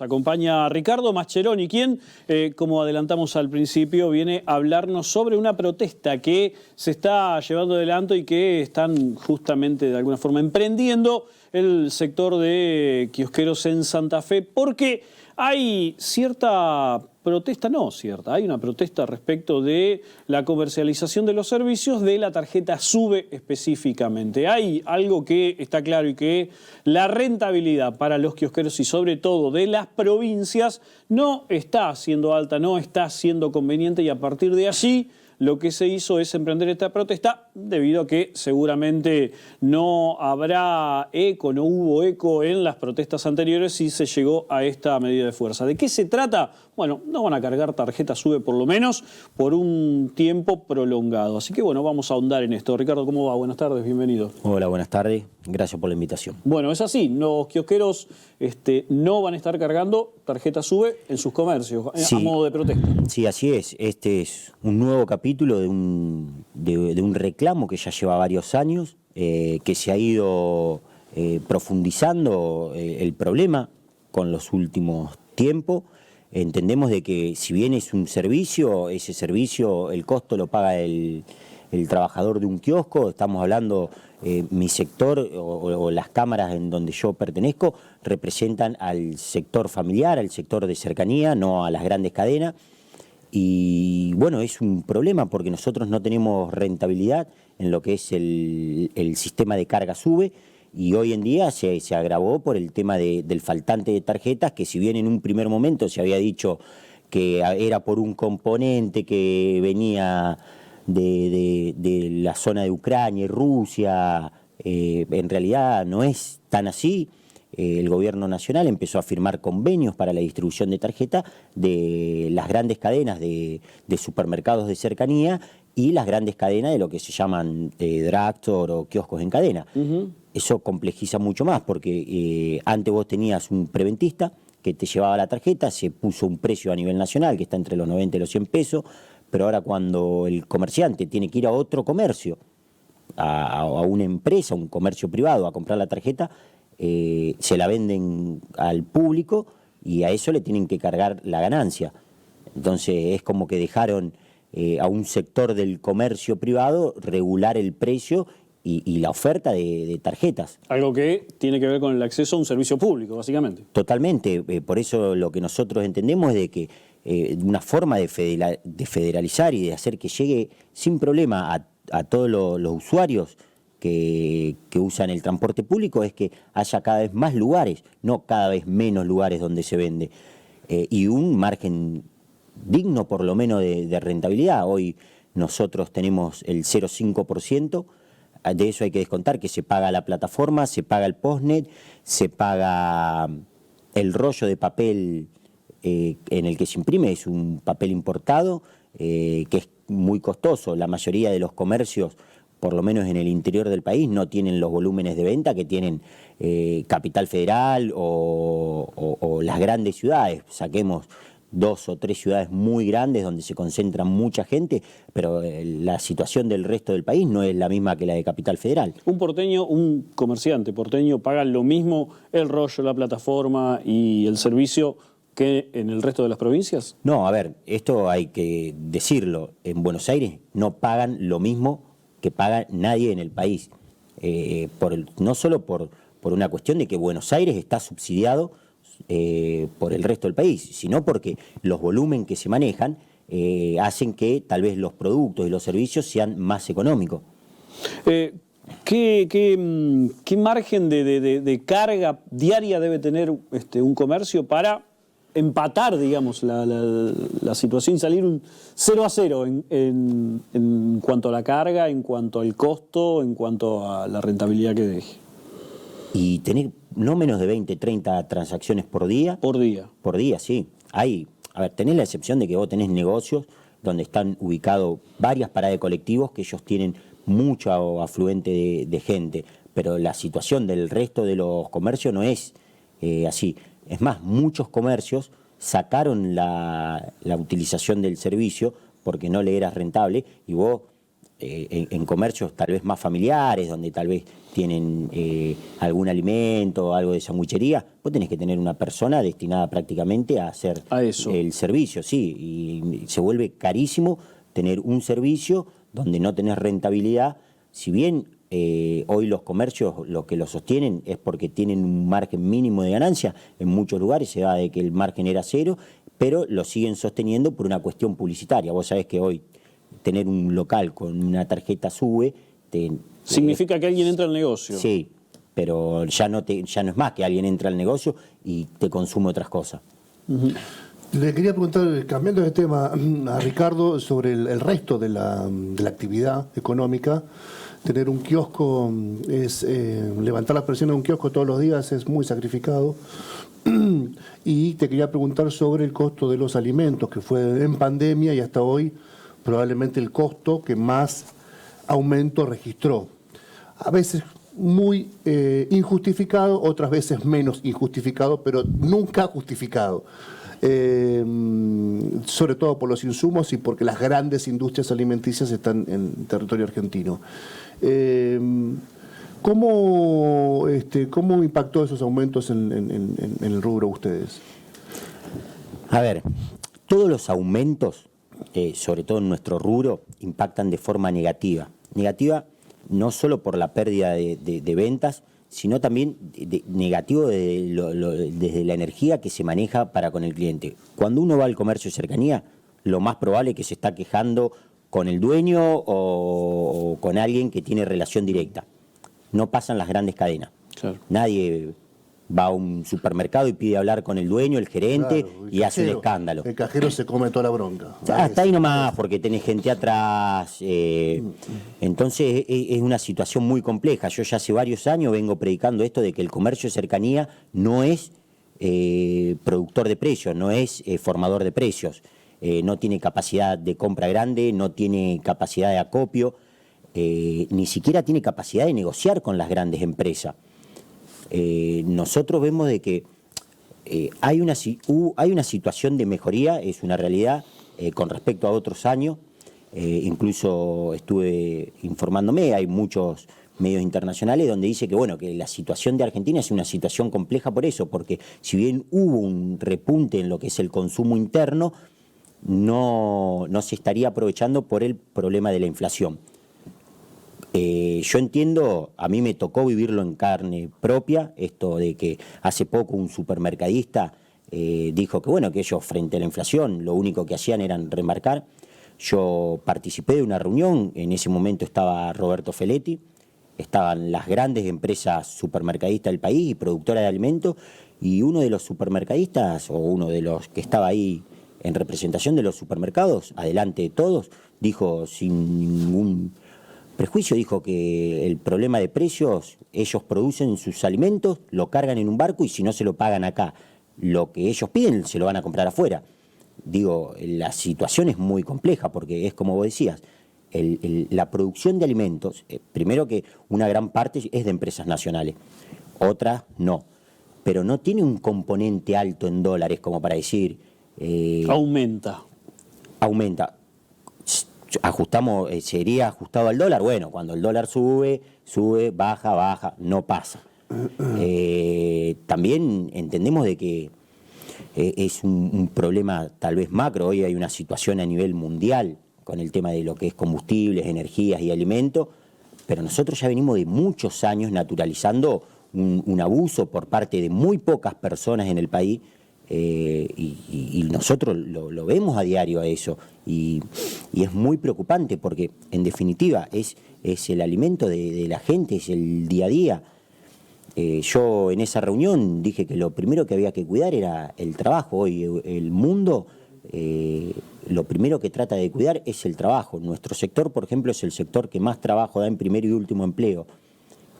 Nos acompaña Ricardo Mascheroni, quien, como adelantamos al principio, viene a hablarnos sobre una protesta que se está llevando adelante y que están justamente de alguna forma emprendiendo el sector de kiosqueros en Santa Fe, porque hay cierta protesta, hay una protesta respecto de la comercialización de los servicios de la tarjeta SUBE específicamente. Hay algo que está claro y que la rentabilidad para los kiosqueros y sobre todo de las provincias no está siendo alta, no está siendo conveniente, y a partir de allí lo que se hizo es emprender esta protesta debido a que seguramente no habrá eco, no hubo eco en las protestas anteriores y se llegó a esta medida de fuerza. ¿De qué se trata? Bueno, no van a cargar tarjeta SUBE por lo menos por un tiempo prolongado. Así que bueno, vamos a ahondar en esto. Ricardo, ¿cómo va? Buenas tardes, bienvenido. Hola, buenas tardes. Gracias por la invitación. Bueno, es así. Los kiosqueros no van a estar cargando tarjeta SUBE en sus comercios, sí, a modo de protesta. Sí, así es. Este es un nuevo capítulo de un reclamo que ya lleva varios años, que se ha ido profundizando el problema con los últimos tiempos. Entendemos de que si bien es un servicio, ese servicio, el costo lo paga el trabajador de un kiosco. Estamos hablando, mi sector o las cámaras en donde yo pertenezco representan al sector familiar, al sector de cercanía, no a las grandes cadenas. Y bueno, es un problema porque nosotros no tenemos rentabilidad en lo que es el sistema de carga SUBE, y hoy en día se agravó por el tema del faltante de tarjetas, que si bien en un primer momento se había dicho que era por un componente que venía de la zona de Ucrania y Rusia, en realidad no es tan así. El gobierno nacional empezó a firmar convenios para la distribución de tarjetas de las grandes cadenas de supermercados de cercanía y las grandes cadenas de lo que se llaman drugstore o kioscos en cadena. Eso complejiza mucho más porque antes vos tenías un preventista que te llevaba la tarjeta, se puso un precio a nivel nacional que está entre los 90 y los 100 pesos, pero ahora cuando el comerciante tiene que ir a otro comercio, a una empresa, un comercio privado, a comprar la tarjeta, se la venden al público y a eso le tienen que cargar la ganancia. Entonces es como que dejaron a un sector del comercio privado regular el precio y la oferta de tarjetas. Algo que tiene que ver con el acceso a un servicio público, básicamente. Totalmente. Por eso lo que nosotros entendemos es de que una forma de federalizar y de hacer que llegue sin problema a todos los usuarios que usan el transporte público es que haya cada vez más lugares, no cada vez menos lugares donde se vende, y un margen digno por lo menos de rentabilidad. Hoy nosotros tenemos el 0,5%, de eso hay que descontar que se paga la plataforma, se paga el postnet, se paga el rollo de papel en el que se imprime, es un papel importado que es muy costoso. La mayoría de los comercios, por lo menos en el interior del país, no tienen los volúmenes de venta que tienen Capital Federal o las grandes ciudades. Saquemos 2 o 3 ciudades muy grandes donde se concentra mucha gente, pero la situación del resto del país no es la misma que la de Capital Federal. Un porteño, un comerciante porteño paga lo mismo el rollo, la plataforma y el servicio que en el resto de las provincias. No, a ver, esto hay que decirlo. En Buenos Aires no pagan lo mismo que paga nadie en el país. No solo por una cuestión de que Buenos Aires está subsidiado por el resto del país, sino porque los volúmenes que se manejan hacen que tal vez los productos y los servicios sean más económicos. ¿Qué margen de carga diaria debe tener un comercio para empatar, digamos, la situación y salir un 0-0 en cuanto a la carga, en cuanto al costo, en cuanto a la rentabilidad que deje? Y tener no menos de 20, 30 transacciones por día. Por día. Por día, sí. Tenés la excepción de que vos tenés negocios donde están ubicados varias paradas de colectivos que ellos tienen mucho afluente de gente, pero la situación del resto de los comercios no es así. Es más, muchos comercios sacaron la utilización del servicio porque no le era rentable, y vos en comercios tal vez más familiares, donde tal vez tienen algún alimento, algo de sanguichería, vos tenés que tener una persona destinada prácticamente a hacer el servicio, sí, y se vuelve carísimo tener un servicio donde no tenés rentabilidad. Si bien hoy los comercios lo que lo sostienen es porque tienen un margen mínimo de ganancia, en muchos lugares se da de que el margen era cero, pero lo siguen sosteniendo por una cuestión publicitaria. Vos sabés que hoy tener un local con una tarjeta SUBE significa que alguien entra al negocio. Sí, pero ya no es más que alguien entra al negocio y te consume otras cosas. Le quería preguntar, cambiando de tema, a Ricardo sobre el resto de la actividad económica. Tener un kiosco, levantar las persianas de un kiosco todos los días es muy sacrificado. Y te quería preguntar sobre el costo de los alimentos, que fue en pandemia y hasta hoy probablemente el costo que más aumento registró. A veces muy injustificado, otras veces menos injustificado, pero nunca justificado. Sobre todo por los insumos y porque las grandes industrias alimenticias están en territorio argentino. ¿Cómo impactó esos aumentos en el rubro ustedes? A ver, todos los aumentos, sobre todo en nuestro rubro, impactan de forma negativa. Negativa no solo por la pérdida de ventas, sino también negativo desde la energía que se maneja para con el cliente. Cuando uno va al comercio de cercanía, lo más probable es que se está quejando con el dueño o con alguien que tiene relación directa. No pasan las grandes cadenas. Claro. Nadie va a un supermercado y pide hablar con el dueño, el gerente, claro, y hace un escándalo. El cajero se come toda la bronca. Hasta ahí nomás, porque tenés gente atrás. Entonces es una situación muy compleja. Yo ya hace varios años vengo predicando esto de que el comercio de cercanía no es productor de precios, no es formador de precios. No tiene capacidad de compra grande, no tiene capacidad de acopio, ni siquiera tiene capacidad de negociar con las grandes empresas. Nosotros vemos de que hay una situación de mejoría, es una realidad con respecto a otros años. Incluso estuve informándome, hay muchos medios internacionales donde dice que bueno, que la situación de Argentina es una situación compleja por eso, porque si bien hubo un repunte en lo que es el consumo interno, no se estaría aprovechando por el problema de la inflación. Yo entiendo, a mí me tocó vivirlo en carne propia, esto de que hace poco un supermercadista dijo que bueno, que ellos frente a la inflación lo único que hacían era remarcar. Yo participé de una reunión, en ese momento estaba Roberto Feletti, estaban las grandes empresas supermercadistas del país y productoras de alimentos, y uno de los supermercadistas, o uno de los que estaba ahí en representación de los supermercados, adelante de todos, dijo sin ningún prejuicio, dijo que el problema de precios, ellos producen sus alimentos, lo cargan en un barco y si no se lo pagan acá, lo que ellos piden se lo van a comprar afuera. Digo, la situación es muy compleja porque es como vos decías, la producción de alimentos, primero que una gran parte es de empresas nacionales, otras no, pero no tiene un componente alto en dólares como para decir... Aumenta. Ajustamos, sería ajustado al dólar. Bueno, cuando el dólar sube, baja, no pasa. También entendemos de que es un problema tal vez macro. Hoy hay una situación a nivel mundial con el tema de lo que es combustibles, energías y alimentos, pero nosotros ya venimos de muchos años naturalizando un abuso por parte de muy pocas personas en el país. Y nosotros lo vemos a diario a eso y es muy preocupante porque en definitiva es el alimento de la gente, es el día a día. Yo en esa reunión dije que lo primero que había que cuidar era el trabajo. Hoy el mundo lo primero que trata de cuidar es el trabajo. Nuestro sector, por ejemplo, es el sector que más trabajo da en primer y último empleo.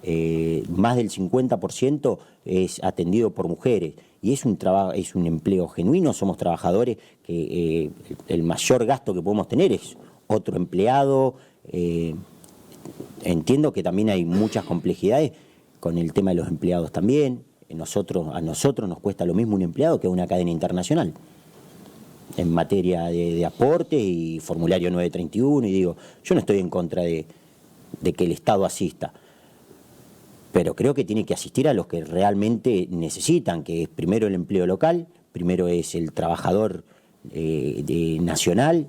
Más del 50% es atendido por mujeres y es un empleo genuino. Somos trabajadores que el mayor gasto que podemos tener es otro empleado. Entiendo que también hay muchas complejidades con el tema de los empleados también. A nosotros nos cuesta lo mismo un empleado que una cadena internacional. en materia de aporte y formulario 931, y digo, yo no estoy en contra de que el Estado asista, pero creo que tiene que asistir a los que realmente necesitan, que es primero el empleo local, primero es el trabajador nacional,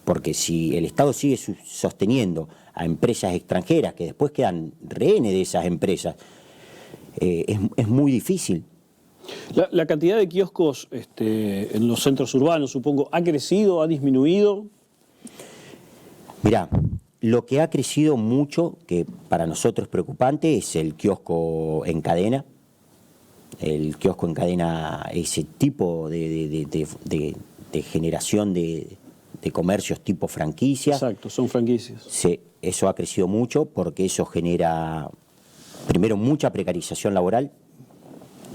porque si el Estado sigue sosteniendo a empresas extranjeras que después quedan rehenes de esas empresas, es muy difícil. La cantidad de kioscos en los centros urbanos, supongo, ¿ha crecido, ha disminuido? Mirá, lo que ha crecido mucho, que para nosotros es preocupante, es el kiosco en cadena. El kiosco en cadena, ese tipo de generación de comercios tipo franquicias. Exacto, son franquicias. Sí, eso ha crecido mucho porque eso genera, primero, mucha precarización laboral.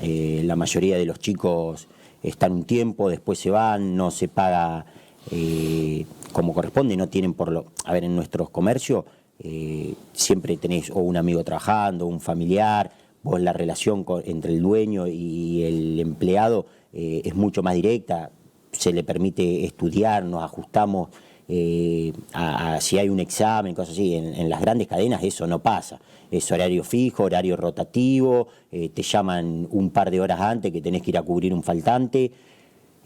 La mayoría de los chicos están un tiempo, después se van, no se paga como corresponde, no tienen A ver, en nuestros comercios siempre tenés o un amigo trabajando, un familiar, vos la relación entre el dueño y el empleado es mucho más directa, se le permite estudiar, nos ajustamos a si hay un examen, cosas así. En las grandes cadenas eso no pasa. Es horario fijo, horario rotativo, te llaman un par de horas antes que tenés que ir a cubrir un faltante.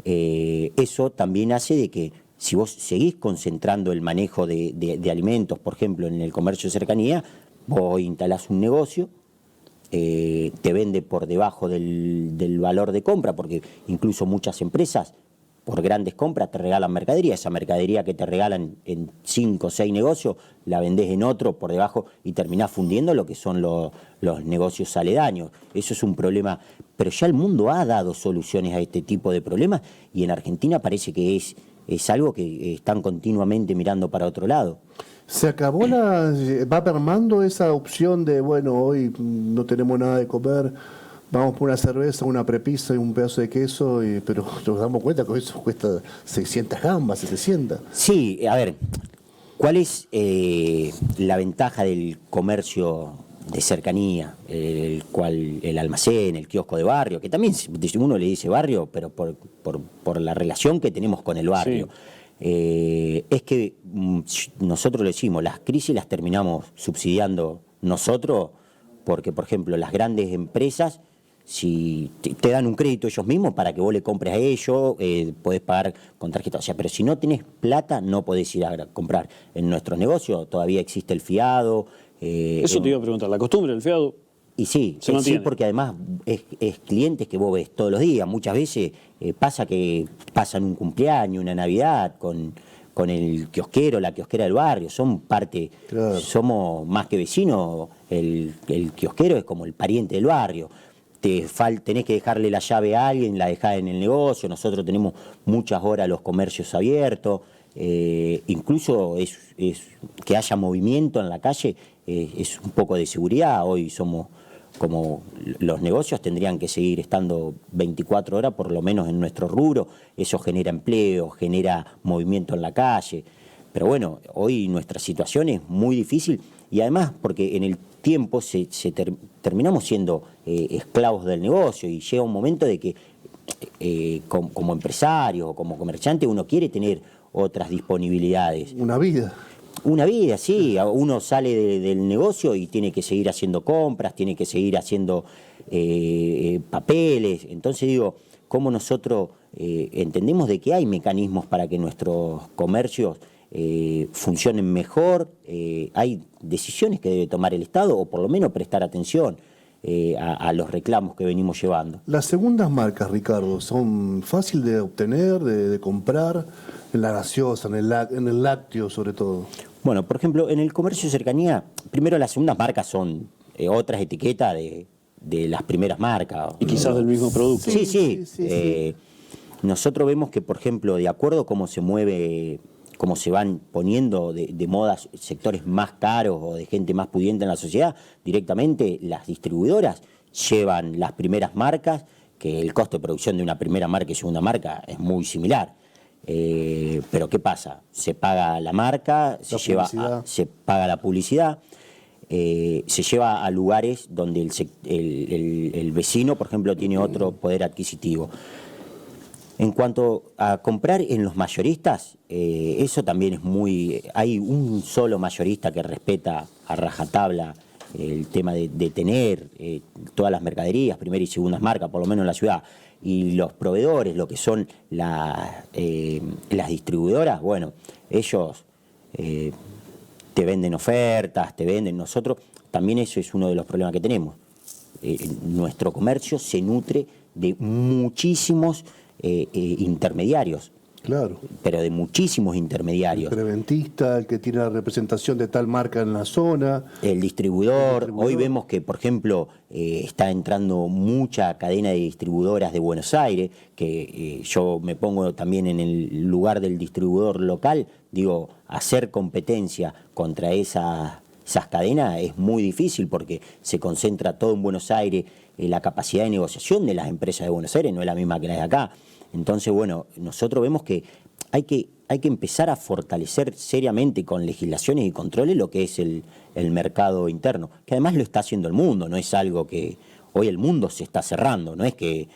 Eso también hace de que si vos seguís concentrando el manejo de alimentos, por ejemplo, en el comercio de cercanía, vos instalás un negocio, te vende por debajo del valor de compra, porque incluso muchas empresas por grandes compras te regalan mercadería, esa mercadería que te regalan en 5 o 6 negocios, la vendés en otro por debajo y terminás fundiendo lo que son los negocios aledaños. Eso es un problema, pero ya el mundo ha dado soluciones a este tipo de problemas y en Argentina parece que es algo que están continuamente mirando para otro lado. ¿Se acabó va mermando esa opción de, bueno, hoy no tenemos nada de comer, vamos por una cerveza, una prepisa y un pedazo de queso, pero nos damos cuenta que eso cuesta 600 gambas, 700? Sí, a ver, ¿cuál es la ventaja del comercio de cercanía, el almacén, el kiosco de barrio, que también uno le dice barrio, pero por la relación que tenemos con el barrio? Sí. Es que nosotros le decimos, las crisis las terminamos subsidiando nosotros, porque, por ejemplo, las grandes empresas, si te dan un crédito ellos mismos para que vos le compres a ellos, podés pagar con tarjeta, o sea, pero si no tenés plata no podés ir a comprar. En nuestros negocios todavía existe el fiado. Eso te iba a preguntar, ¿la costumbre del fiado? Y sí, sí, porque además es clientes que vos ves todos los días. Muchas veces pasa que pasan un cumpleaños, una Navidad con el kiosquero, la kiosquera del barrio, son parte, claro. Somos más que vecinos, el kiosquero es como el pariente del barrio. Tenés que dejarle la llave a alguien, la dejás en el negocio, nosotros tenemos muchas horas los comercios abiertos, incluso es que haya movimiento en la calle, es un poco de seguridad. Hoy somos como los negocios tendrían que seguir estando 24 horas por lo menos en nuestro rubro, eso genera empleo, genera movimiento en la calle, pero bueno, hoy nuestra situación es muy difícil y además porque en el tiempo terminamos siendo esclavos del negocio y llega un momento de que como empresario o como comerciante uno quiere tener otras disponibilidades. Una vida, sí. Uno sale del negocio y tiene que seguir haciendo compras, tiene que seguir haciendo papeles. Entonces digo, ¿cómo nosotros entendemos de que hay mecanismos para que nuestros comercios funcionen mejor? Hay decisiones que debe tomar el Estado o por lo menos prestar atención a los reclamos que venimos llevando. Las segundas marcas, Ricardo, ¿son fáciles de obtener, de comprar? En la gaseosa, en el lácteo sobre todo. Bueno, por ejemplo, en el comercio de cercanía, primero las segundas marcas son otras etiquetas de las primeras marcas. Y quizás del mismo producto. Sí. Nosotros vemos que, por ejemplo, de acuerdo a cómo se mueve, cómo se van poniendo de moda sectores más caros o de gente más pudiente en la sociedad, directamente las distribuidoras llevan las primeras marcas, que el costo de producción de una primera marca y segunda marca es muy similar. Pero ¿qué pasa? Se paga la marca, se paga la publicidad, se lleva a lugares donde el vecino, por ejemplo, tiene otro poder adquisitivo. En cuanto a comprar en los mayoristas, eso también es muy... Hay un solo mayorista que respeta a rajatabla el tema de tener todas las mercaderías, primeras y segundas marcas, por lo menos en la ciudad, y los proveedores, lo que son las distribuidoras, bueno, ellos te venden ofertas, te venden nosotros. También eso es uno de los problemas que tenemos. Nuestro comercio se nutre de muchísimos intermediarios. Claro. Pero de muchísimos intermediarios. El preventista, el que tiene la representación de tal marca en la zona. El distribuidor. Hoy vemos que, por ejemplo, está entrando mucha cadena de distribuidoras de Buenos Aires, que yo me pongo también en el lugar del distribuidor local. Digo, hacer competencia contra esas cadenas es muy difícil porque se concentra todo en Buenos Aires. La capacidad de negociación de las empresas de Buenos Aires no es la misma que la de acá. Entonces, bueno, nosotros vemos que hay que empezar a fortalecer seriamente con legislaciones y controles lo que es el mercado interno, que además lo está haciendo el mundo, no es algo que hoy el mundo se está cerrando, no es que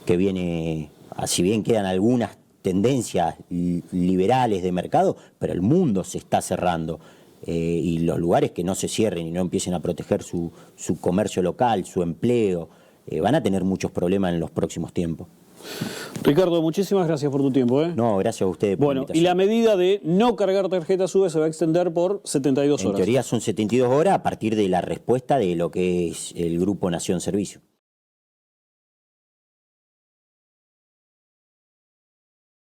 viene, si bien quedan algunas tendencias liberales de mercado, pero el mundo se está cerrando. Y los lugares que no se cierren y no empiecen a proteger su comercio local, su empleo, van a tener muchos problemas en los próximos tiempos. Ricardo, muchísimas gracias por tu tiempo. No, gracias a ustedes por la invitación. Y la medida de no cargar tarjetas SUBE se va a extender por 72 horas. En teoría son 72 horas a partir de la respuesta de lo que es el Grupo Nación Servicio.